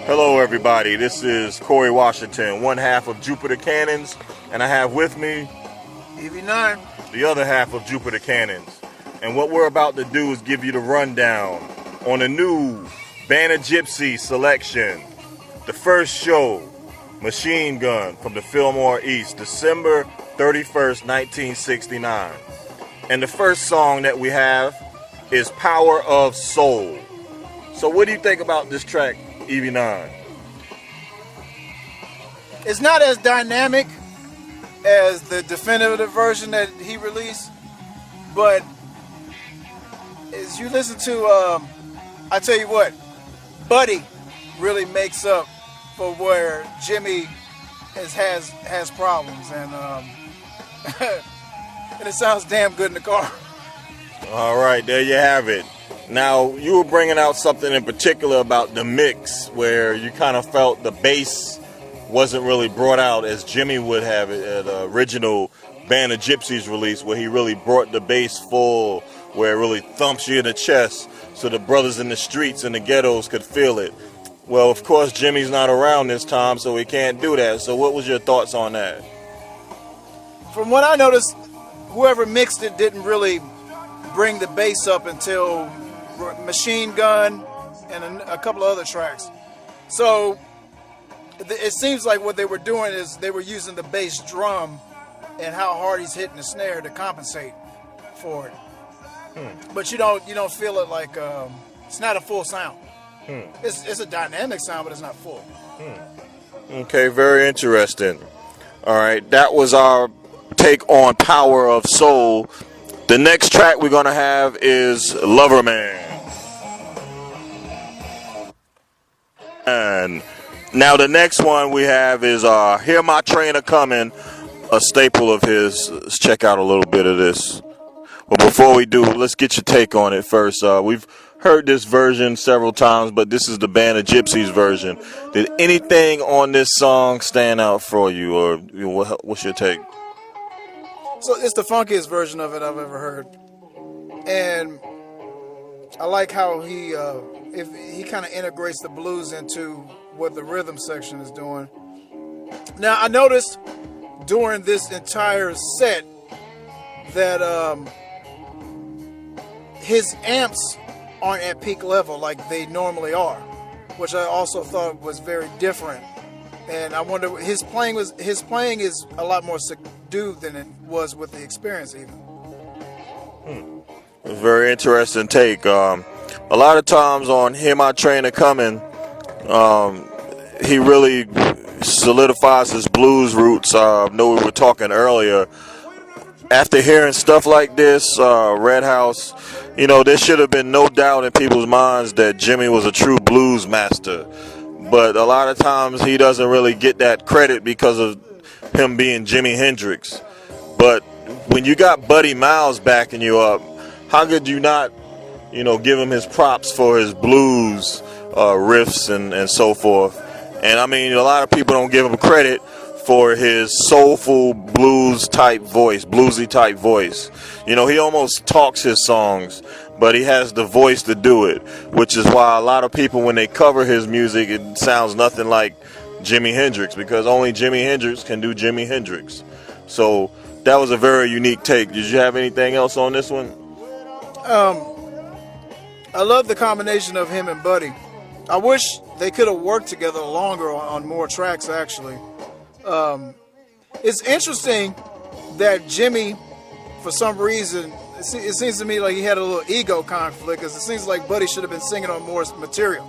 Hello, everybody. This is Corey Washington, one half of Jupiter Cannons, and I have with me EV9, the other half of Jupiter Cannons. And what we're about to do is give you the rundown on a new Band of Gypsys selection. The first show, Machine Gun, from the Fillmore East, December 31st, 1969. And the first song that we have is Power of Soul. So what do you think about this track, EV9? it's not as dynamic as the definitive version that he released, but as you listen to, I tell you what, Buddy really makes up for where Jimmy has problems, and and it sounds damn good in the car. All right, there you have it. Now, you were bringing out something in particular about the mix where you kind of felt the bass wasn't really brought out as Jimmy would have it at the original Band of Gypsys release, where he really brought the bass full, where it really thumps you in the chest so the brothers in the streets and the ghettos could feel it. Well, of course, Jimmy's not around this time, so he can't do that. So what was your thoughts on that? From what I noticed, whoever mixed it didn't really bring the bass up until Machine Gun and a couple of other tracks. So it seems like what they were doing is they were using the bass drum and how hard he's hitting the snare to compensate for it. But you don't feel it like it's not a full sound. It's a dynamic sound, but it's not full. Okay, very interesting. All right, that was our take on Power of Soul. The next track we're going to have is Lover Man. And now the next one we have is Hear My Train A Comin', a staple of his. Let's check out a little bit of this. But before we do, let's get your take on it first. We've heard this version several times, but this is the Band of Gypsys version. Did anything on this song stand out for you, or what's your take? So it's the funkiest version of it I've ever heard, and I like how he kind of integrates the blues into what the rhythm section is doing. Now I noticed during this entire set that his amps aren't at peak level like they normally are, which I also thought was very different. And I wonder, his playing is a lot more subdued than it was with the Experience even. Very interesting take. A lot of times on Hear My Train A Comin', he really solidifies his blues roots. I know we were talking earlier. After hearing stuff like this, Red House, there should have been no doubt in people's minds that Jimmy was a true blues master. But a lot of times he doesn't really get that credit because of him being Jimi Hendrix. But when you got Buddy Miles backing you up, how could you not, give him his props for his blues riffs and so forth? And I mean, a lot of people don't give him credit for his soulful bluesy type voice. He almost talks his songs, but he has the voice to do it, which is why a lot of people, when they cover his music, it sounds nothing like Jimi Hendrix, because only Jimi Hendrix can do Jimi Hendrix. So that was a very unique take. Did you have anything else on this one? I love the combination of him and Buddy. I wish they could have worked together longer on more tracks, actually. It's interesting that Jimmy, for some reason, it seems to me like he had a little ego conflict, because it seems like Buddy should have been singing on more material.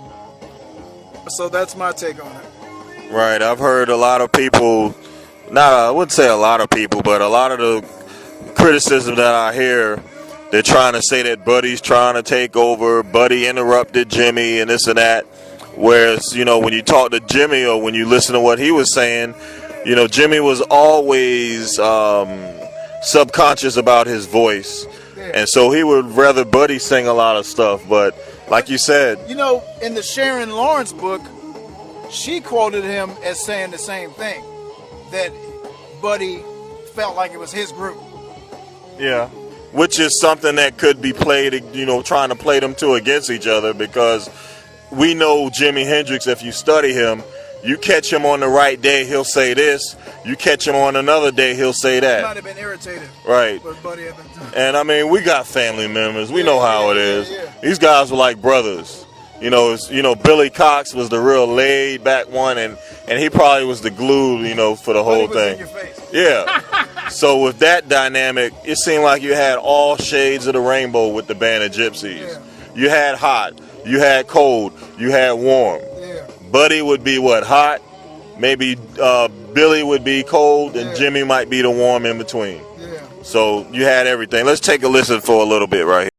So that's my take on it. Right, I've heard a lot of people, I wouldn't say a lot of people, but a lot of the criticism that I hear, they're trying to say that Buddy's trying to take over, Buddy interrupted Jimmy and this and that. Whereas, when you talk to Jimmy or when you listen to what he was saying, Jimmy was always subconscious about his voice. And so he would rather Buddy sing a lot of stuff. But like you said, in the Sharon Lawrence book, she quoted him as saying the same thing, that Buddy felt like it was his group. Yeah, which is something that could be played, trying to play them two against each other, because we know Jimi Hendrix, if you study him, you catch him on the right day, he'll say this. You catch him on another day, he'll say He that. might have been irritated. Right. With Buddy at the time. And I mean, we got family members. We know how it is. yeah. These guys were like brothers. Billy Cox was the real laid back one, and he probably was the glue, for the whole Buddy was thing. in your face. Yeah. So with that dynamic, it seemed like you had all shades of the rainbow with the band of Gypsies. Yeah. You had hot, you had cold, you had warm. Yeah. Buddy would be what, hot? Maybe Billy would be cold, and Jimmy might be the warm in between. Yeah. So you had everything. Let's take a listen for a little bit right here.